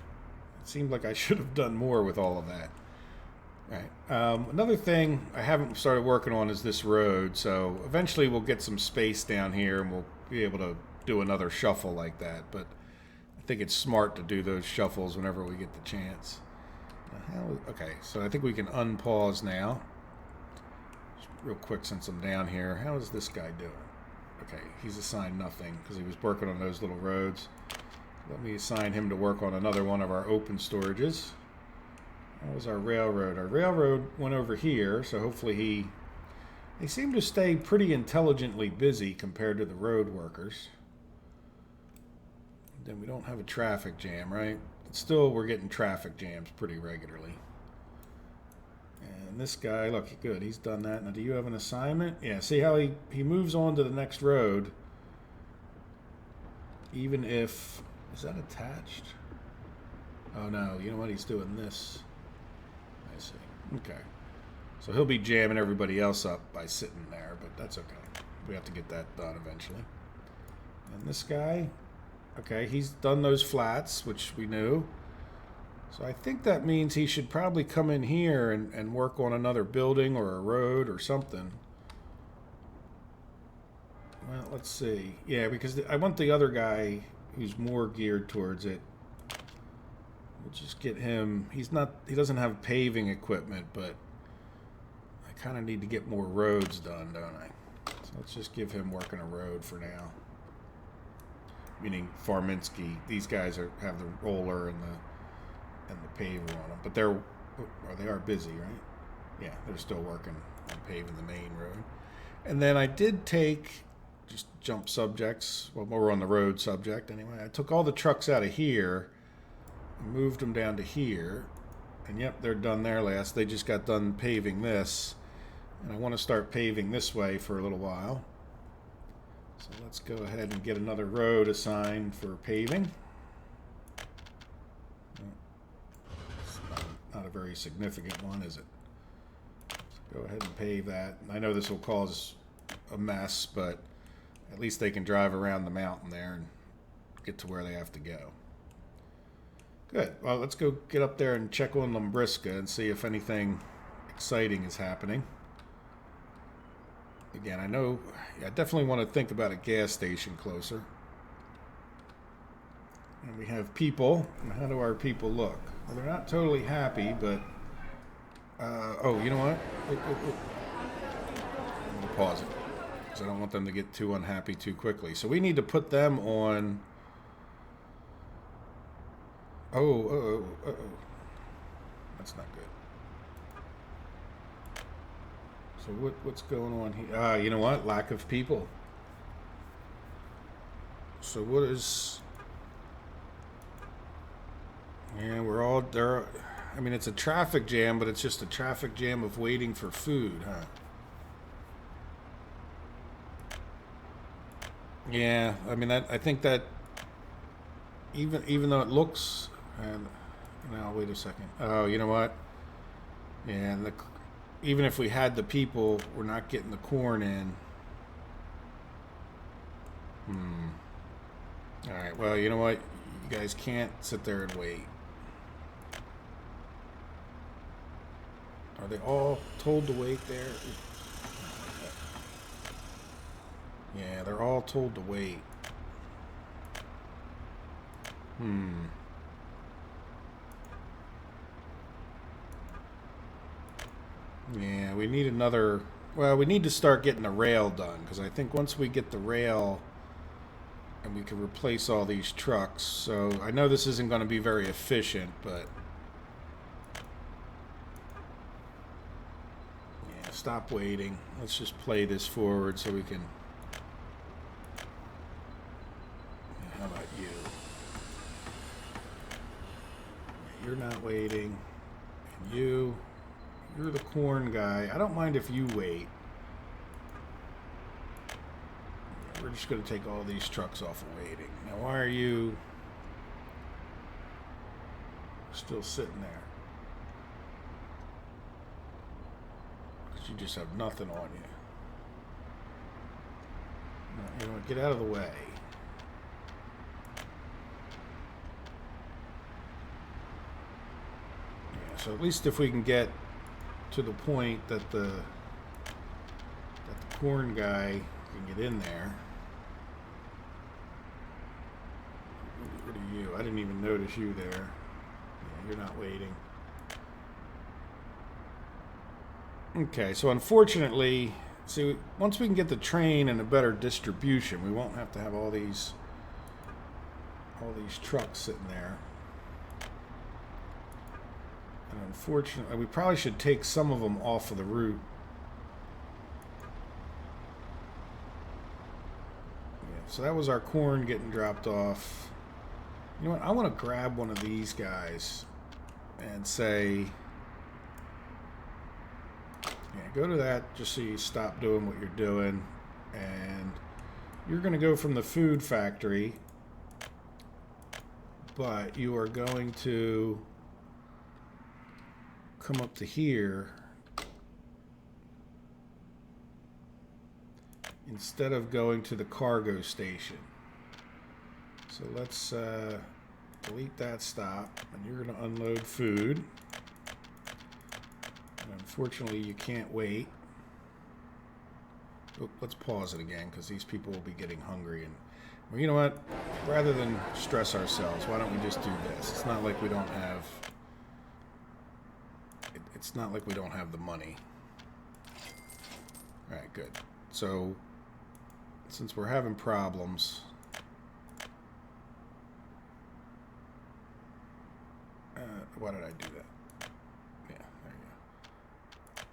seemed like I should have done more with all of that. All right. Another thing I haven't started working on is this road. So eventually we'll get some space down here and we'll be able to do another shuffle like that. But I think it's smart to do those shuffles whenever we get the chance. Okay, so I think we can unpause now. Just real quick, since I'm down here. How is this guy doing? Okay, he's assigned nothing because he was working on those little roads. Let me assign him to work on another one of our open storages. How was our railroad? Our railroad went over here, so hopefully they seem to stay pretty intelligently busy compared to the road workers. Then we don't have a traffic jam, right? Still, we're getting traffic jams pretty regularly. And this guy, look, good, he's done that. Now, do you have an assignment? Yeah, see how he moves on to the next road, even if, is that attached? Oh, no, you know what, he's doing this. I see, okay. So he'll be jamming everybody else up by sitting there, but that's okay. We have to get that done eventually. And this guy, Okay, he's done those flats, which we knew. So I think that means he should probably come in here and work on another building or a road or something. Well, let's see. Yeah, because I want the other guy who's more geared towards it. We'll just get him. He doesn't have paving equipment, but I kind of need to get more roads done, don't I? So let's just give him working a road for now. Meaning Farminski. These guys have the roller and the paver on them, but they are busy, right? Yeah, they're still working on paving the main road. And then I did take, just jump subjects. Well, we're on the road subject anyway. I took all the trucks out of here, moved them down to here, and yep, they're done there last. They just got done paving this, and I want to start paving this way for a little while. So let's go ahead and get another road assigned for paving. It's not a very significant one, is it? So go ahead and pave that. I know this will cause a mess, but at least they can drive around the mountain there and get to where they have to go. Good. Well, let's go get up there and check on Lumbriska and see if anything exciting is happening. Again, I know I definitely want to think about a gas station closer. And we have people. And how do our people look? Well, they're not totally happy, but oh, you know what? I'm gonna pause it because I don't want them to get too unhappy too quickly. So we need to put them on. Oh. That's not good. So what's going on here? You know what? Lack of people. So what is? Yeah, we're all there. I mean, it's a traffic jam, but it's just a traffic jam of waiting for food, huh? Yeah, I mean, I think that even though it looks, and now wait a second. Oh, you know what? Yeah, even if we had the people, we're not getting the corn in. All right. Well, you know what? You guys can't sit there and wait. Are they all told to wait there? Yeah, they're all told to wait. Yeah, we need another. Well, we need to start getting the rail done, because I think once we get the rail and we can replace all these trucks. So I know this isn't going to be very efficient, but yeah, stop waiting. Let's just play this forward so we can. How about you? You're not waiting. And you're the corn guy. I don't mind if you wait. We're just going to take all these trucks off of waiting. Now, why are you still sitting there? Because you just have nothing on you. No, you know what? Get out of the way. Yeah, so at least if we can get to the point that the corn guy can get in there. What are you? I didn't even notice you there. Yeah, you're not waiting. Okay, so unfortunately, see, once we can get the train and a better distribution, we won't have to have all these trucks sitting there. And unfortunately, we probably should take some of them off of the route. Yeah, so that was our corn getting dropped off. You know what? I want to grab one of these guys and say, yeah, go to that just so you stop doing what you're doing. And you're going to go from the food factory, but you are going to come up to here instead of going to the cargo station. So let's delete that stop, and you're going to unload food. And unfortunately, you can't wait. Oh, let's pause it again, because these people will be getting hungry. And well, you know what? Rather than stress ourselves, why don't we just do this? It's not like we don't have... It's not like we don't have the money. All right, good. So, since we're having problems... why did I do that? Yeah, there you go.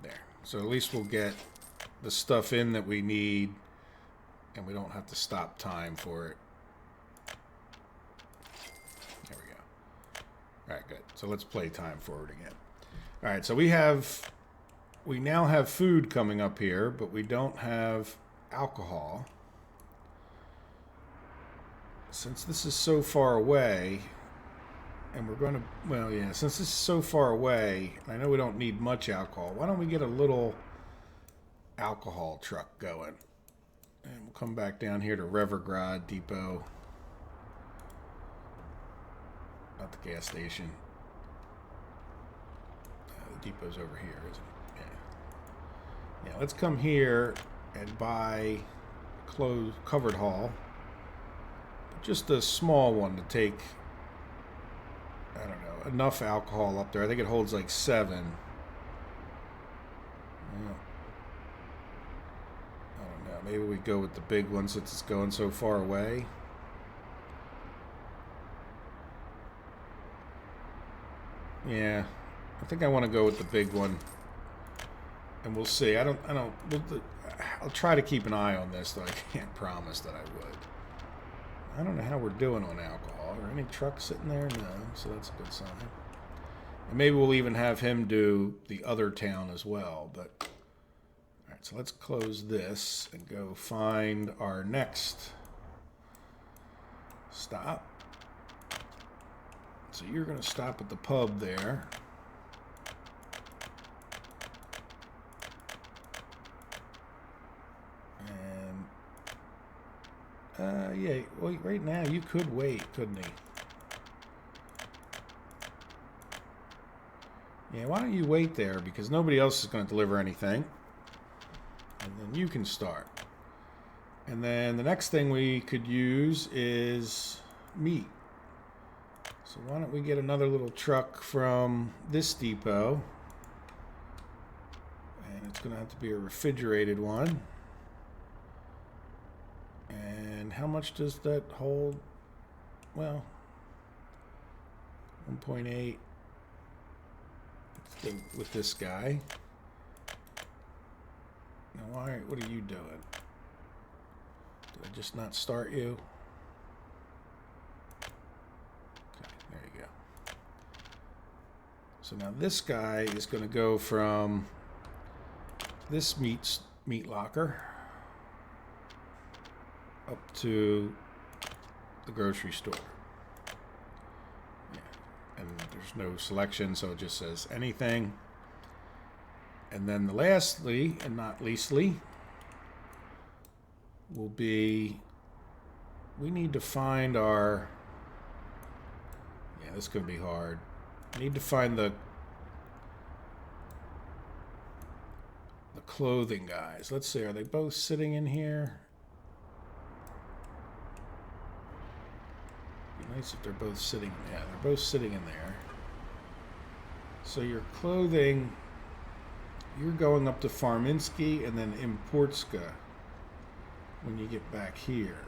There. So at least we'll get the stuff in that we need, and we don't have to stop time for it. There we go. All right, good. So let's play time forward again. All right, so we now have food coming up here, but we don't have alcohol. Since this is so far away, and we're going to, well, yeah, since this is so far away, I know we don't need much alcohol. Why don't we get a little alcohol truck going? And we'll come back down here to Revergrad Depot. Not the gas station. The depot's over here, isn't it? Yeah. Yeah, let's come here and buy covered haul. Just a small one to take, I don't know, enough alcohol up there. I think it holds like 7. Yeah. I don't know. Maybe we go with the big one since it's going so far away. Yeah, I think I want to go with the big one, and we'll see. I'll try to keep an eye on this, though I can't promise that I would. I don't know how we're doing on alcohol. Are any trucks sitting there? No, so that's a good sign. And maybe we'll even have him do the other town as well. But all right, so let's close this and go find our next stop. So you're going to stop at the pub there. Yeah, well, right now you could wait, couldn't he? Yeah, why don't you wait there? Because nobody else is going to deliver anything. And then you can start. And then the next thing we could use is meat. So why don't we get another little truck from this depot. And it's going to have to be a refrigerated one. And how much does that hold? Well, 1.8 with this guy. Now, what are you doing? Did I just not start you? Okay, there you go. So now this guy is going to go from this meat locker up to the grocery store. Yeah. And there's no selection, so it just says anything. And then the lastly, and not leastly, will be, we need to find our, yeah, this could be hard. We need to find the clothing guys. Let's see, are they both sitting in here? Nice if they're both sitting. Yeah, they're both sitting in there. So your clothing, you're going up to Farminsky and then Importska when you get back here.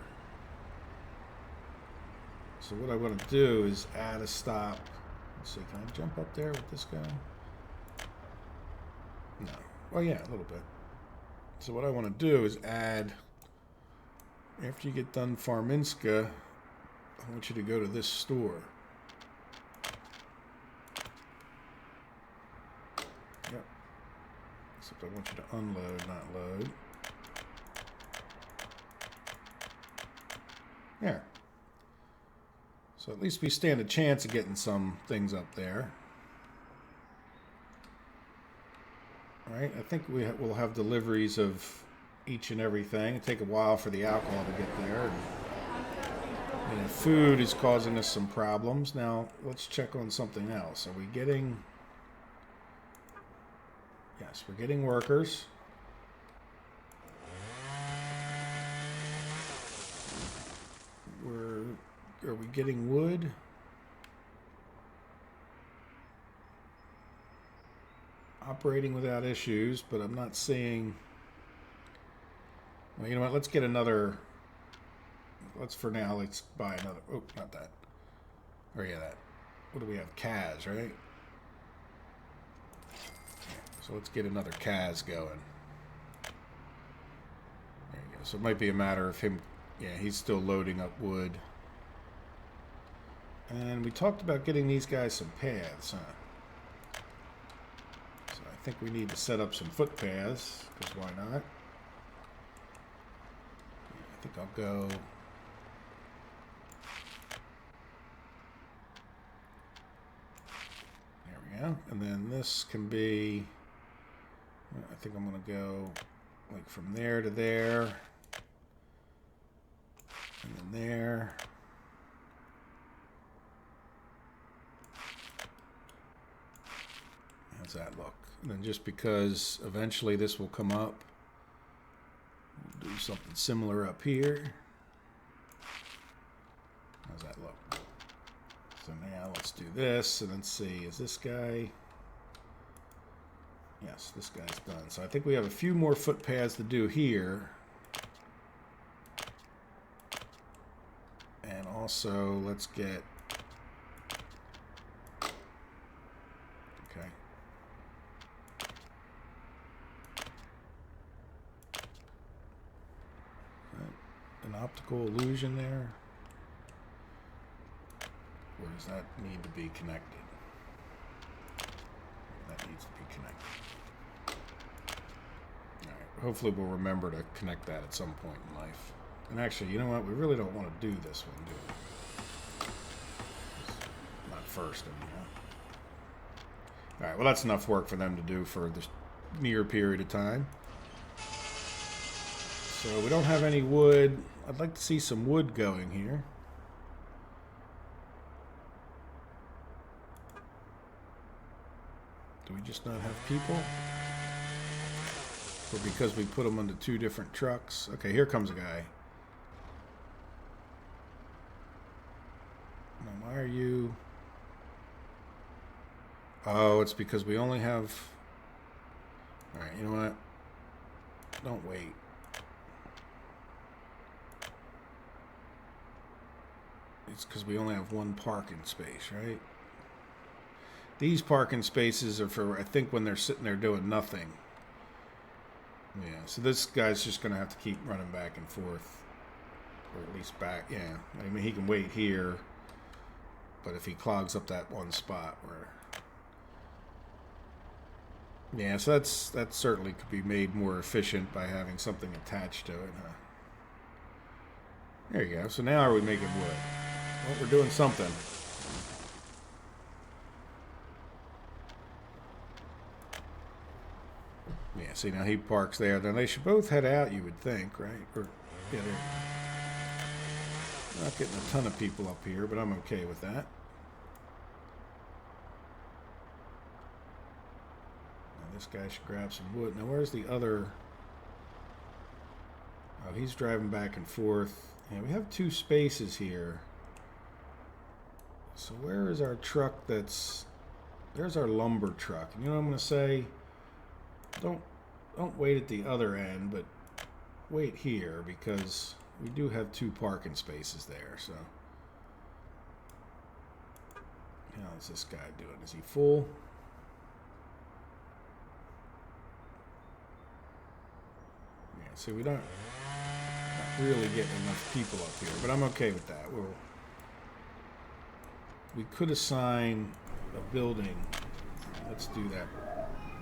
So what I want to do is add a stop. Let's see, can I jump up there with this guy? No. Well, yeah, a little bit. So what I want to do is add, after you get done Farminska, I want you to go to this store. Yep. Except I want you to unload, not load. There. So at least we stand a chance of getting some things up there. All right, I think we'll have deliveries of each and everything. It'll take a while for the alcohol to get there. And food is causing us some problems. Now, let's check on something else. Are we getting... Yes, we're getting workers. Are we getting wood? Operating without issues, but I'm not seeing... Well, you know what? Let's get another... for now, let's buy another... Oh, not that. Oh, yeah, that. What do we have? Kaz, right? So let's get another Kaz going. There you go. So it might be a matter of him... Yeah, he's still loading up wood. And we talked about getting these guys some paths, huh? So I think we need to set up some footpaths, because why not? I think I'll go... There we go. And then this can be... I think I'm going to go like from there to there. And then there. How's that look? And then just because eventually this will come up, we'll do something similar up here. How's that look? So now let's do this and then see, is this guy... Yes, this guy's done. So I think we have a few more footpaths to do here. And also, let's get... Okay. An optical illusion there? Or does that need to be connected? That needs to be connected. Alright, hopefully we'll remember to connect that at some point in life. And actually, you know what? We really don't want to do this one, do we? Not first, anyhow. Alright, well that's enough work for them to do for this near period of time. So we don't have any wood. I'd like to see some wood going here. Do we just not have people? Or because we put them onto two different trucks? Okay, here comes a guy. Now, why are you... Oh, it's because we only have... Alright, you know what? Don't wait. It's because we only have one parking space, right? These parking spaces are for, I think, when they're sitting there doing nothing. Yeah, so this guy's just going to have to keep running back and forth. Or at least back, yeah. I mean, he can wait here. But if he clogs up that one spot where... Yeah, so that certainly could be made more efficient by having something attached to it, huh? There you go. So now are we making wood? Well, we're doing something. Yeah, see, now he parks there. Then they should both head out, you would think, right? Or, yeah, they're not getting a ton of people up here, but I'm okay with that. Now this guy should grab some wood. Now, where's the other... Oh, he's driving back and forth. Yeah, we have two spaces here. So where is our truck that's... There's our lumber truck. And you know what I'm going to say? Don't wait at the other end, but wait here, because we do have two parking spaces there, so... How's this guy doing? Is he full? Yeah, see, we don't... Not really getting enough people up here, but I'm okay with that. We could assign a building. Let's do that.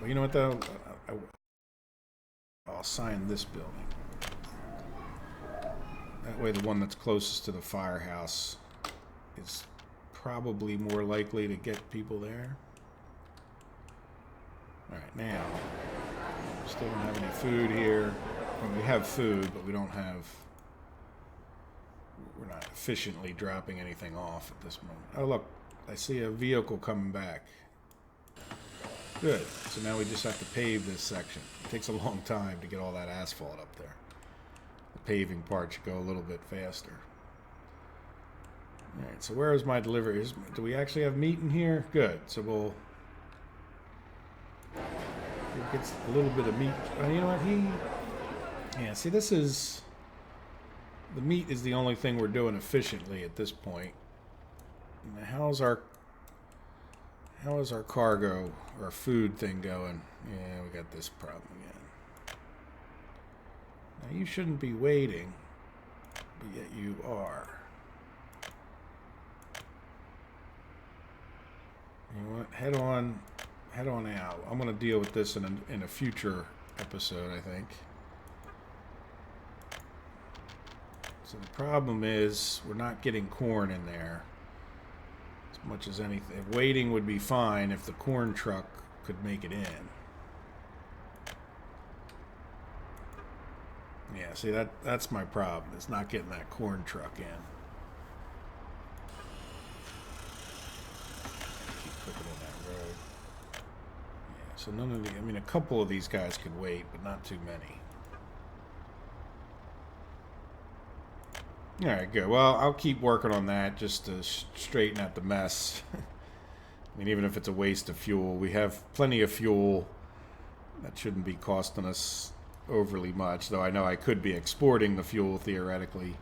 Well, you know what, though? I'll assign this building. That way the one that's closest to the firehouse is probably more likely to get people there. Alright, now, still don't have any food here. Well, we have food, but we don't have... We're not efficiently dropping anything off at this moment. Oh, look. I see a vehicle coming back. Good. So now we just have to pave this section. It takes a long time to get all that asphalt up there. The paving part should go a little bit faster. Alright, so where is my delivery? Do we actually have meat in here? Good. So we'll get a little bit of meat. Oh, you know what? Yeah, see, this is... The meat is the only thing we're doing efficiently at this point. And how's our cargo or food thing going? Yeah, we got this problem again. Now you shouldn't be waiting, but yet you are. You know what? Head on out. I'm going to deal with this in a future episode, I think. So the problem is we're not getting corn in there as much as anything. Waiting would be fine if the corn truck could make it in. Yeah, see, that's my problem. It's not getting that corn truck in. Keep clicking on that road. Yeah, so none of the... I mean, a couple of these guys could wait, but not too many. Alright, good. Well, I'll keep working on that just to straighten out the mess. I mean, even if it's a waste of fuel, we have plenty of fuel. That shouldn't be costing us overly much, though I know I could be exporting the fuel theoretically,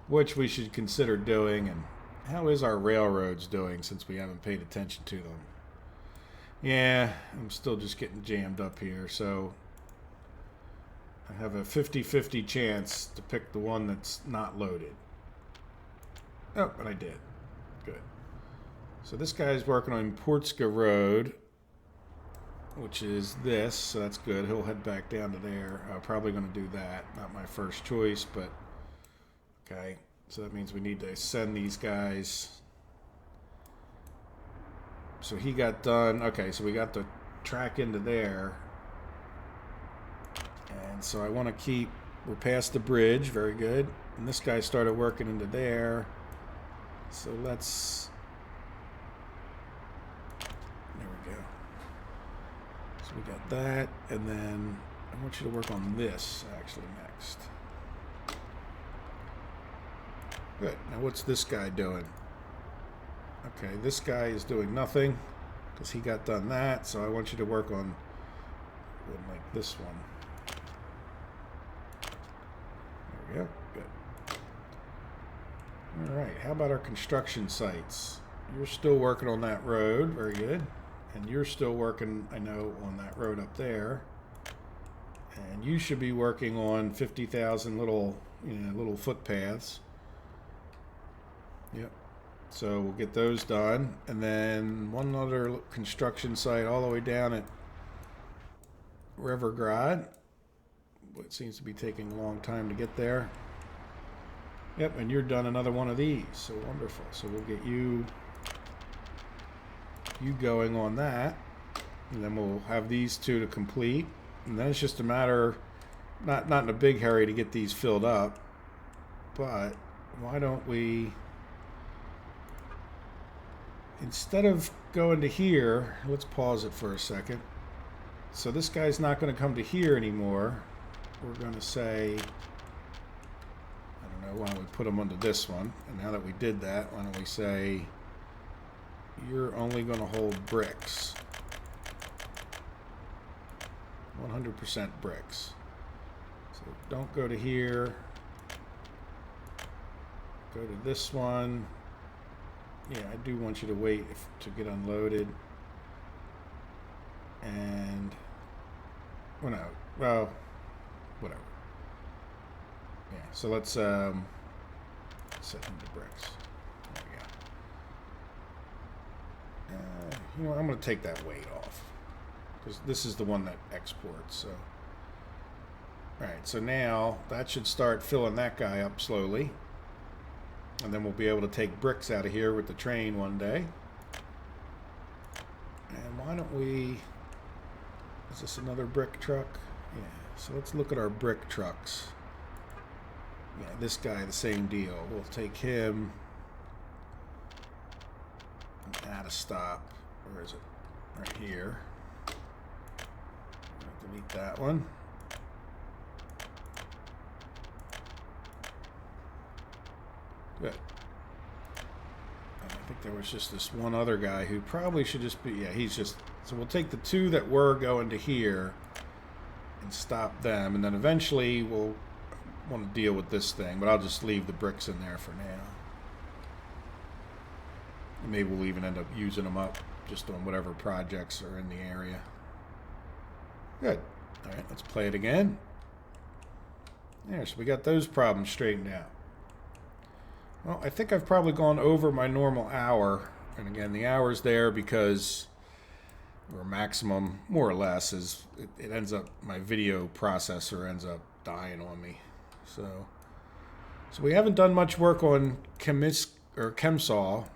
which we should consider doing. And how is our railroads doing since we haven't paid attention to them? Yeah, I'm still just getting jammed up here, so... I have a 50-50 chance to pick the one that's not loaded. Oh, but I did. Good. So this guy's working on Portska Road, which is this, so that's good. He'll head back down to there. I'm probably going to do that. Not my first choice, but... Okay. So that means we need to send these guys... So he got done. Okay, so we got the track into there. And so I want to keep, we're past the bridge, very good. And this guy started working into there. So let's, there we go. So we got that, and then I want you to work on this actually next. Good, now what's this guy doing? Okay, this guy is doing nothing because he got done that, so I want you to work on like this one. There we go. Good. Alright, how about our construction sites? You're still working on that road. Very good. And you're still working, I know, on that road up there. And you should be working on 50,000 little, little footpaths. Yep. So we'll get those done. And then one other construction site all the way down at Rivergrad. It seems to be taking a long time to get there. Yep, and you're done another one of these. So wonderful. So we'll get you going on that. And then we'll have these two to complete. And then it's just a matter, not in a big hurry to get these filled up. But why don't we, instead of going to here, let's pause it for a second. So this guy's not going to come to here anymore. We're going to say, I don't know, why don't we put them onto this one? And now that we did that, why don't we say, you're only going to hold bricks. 100% bricks. So don't go to here. Go to this one. Yeah, I do want you to wait to get unloaded. And, well, no, well, whatever. Yeah, so let's set them to bricks. There we go. I'm going to take that weight off because this is the one that exports. So, all right. So now that should start filling that guy up slowly, and then we'll be able to take bricks out of here with the train one day. And why don't we? Is this another brick truck? Yeah. So let's look at our brick trucks. Yeah, this guy, the same deal. We'll take him and add a stop. Where is it? Right here. Delete that one. Good. And I think there was just this one other guy who probably should just be, yeah, he's just, so we'll take the two that were going to here and stop them, and then eventually we'll want to deal with this thing, but I'll just leave the bricks in there for now. And maybe we'll even end up using them up just on whatever projects are in the area. Good. All right, let's play it again. There, so we got those problems straightened out. Well, I think I've probably gone over my normal hour. And again, the hour's there because, or maximum, more or less, is it ends up, my video processor ends up dying on me. So we haven't done much work on ChemSol,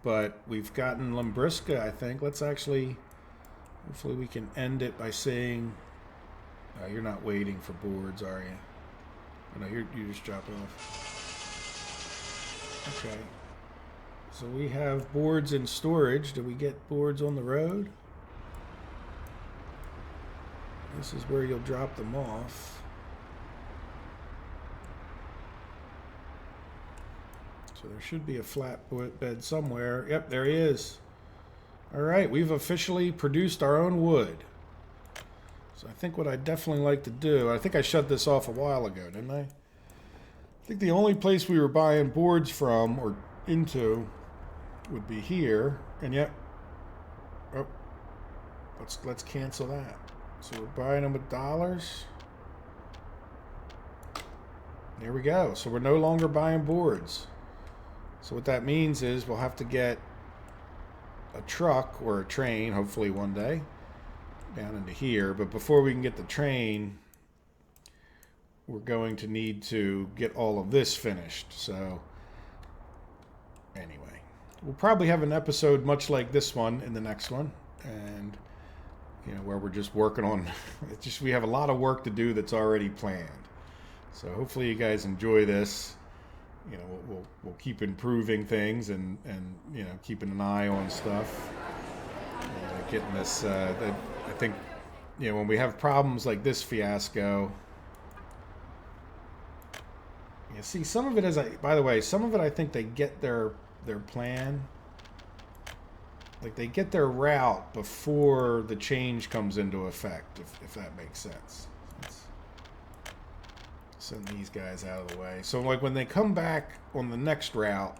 but we've gotten Limbriska, I think. Let's actually, hopefully we can end it by saying, you're not waiting for boards, are you? No, you just dropped off. Okay. So we have boards in storage. Do we get boards on the road? This is where you'll drop them off. So there should be a flat bed somewhere. Yep, there he is. All right, we've officially produced our own wood. So I think what I'd definitely like to do, I think I shut this off a while ago, didn't I? I think the only place we were buying boards from or into would be here, and yet, oh, let's cancel that. So we're buying them with dollars. There we go. So we're no longer buying boards. So what that means is we'll have to get a truck or a train, hopefully one day, down into here. But before we can get the train, we're going to need to get all of this finished. So anyway, we'll probably have an episode much like this one in the next one, and where we're just working on it's just, we have a lot of work to do that's already planned. So hopefully you guys enjoy this. We'll keep improving things and keeping an eye on stuff, getting this I think when we have problems like this fiasco. You see, some of it by the way, some of it I think they get their plan, like they get their route before the change comes into effect, if that makes sense. Let's send these guys out of the way. So like when they come back on the next route,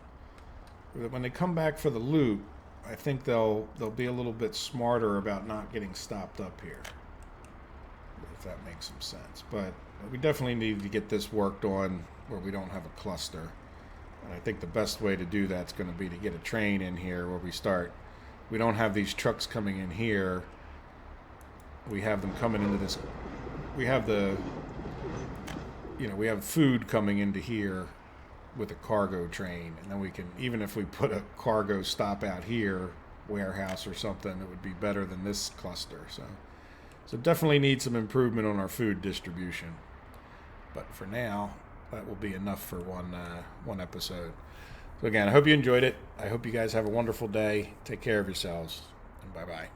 when they come back for the loop, I think they'll be a little bit smarter about not getting stopped up here, if that makes some sense. But we definitely need to get this worked on where we don't have a cluster. And I think the best way to do that's going to be to get a train in here where we don't have these trucks coming in here. We have them coming into this. We have we have food coming into here with a cargo train. And then we can, even if we put a cargo stop out here, warehouse or something, it would be better than this cluster. So definitely need some improvement on our food distribution. But for now, that will be enough for one episode. So again, I hope you enjoyed it. I hope you guys have a wonderful day. Take care of yourselves, and bye-bye.